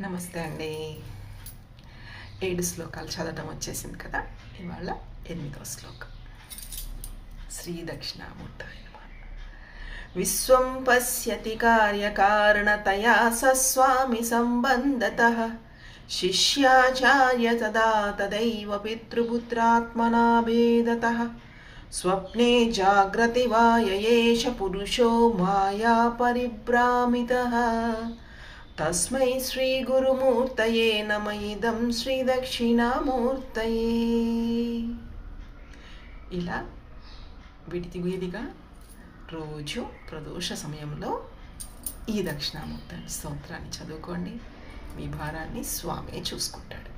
నమస్తే అండి. 7 శ్లోకాలు చదవటం వచ్చేసింది కదా. ఇవాళ 8వ శ్లోకం. శ్రీ దక్షిణామూర్తాయ నమః. విశ్వం పశ్యతి కార్యకారణతయా సస్వామి సంబంధతః శిష్యాచార్య తదా తదైవ పితృపుత్రాత్మనా భేదతః స్వప్నే జాగ్రతి వాయయేష పురుషో మాయా పరిభ్రామితః తస్మై శ్రీ గురుమూర్తయే నమ ఇదం శ్రీ దక్షిణామూర్తయే. ఇలా విడిదిగా రోజు ప్రదోష సమయంలో ఈ దక్షిణామూర్తి స్తోత్రాన్ని చదువుకోండి. మీ భారాన్ని స్వామే చూసుకుంటాడు.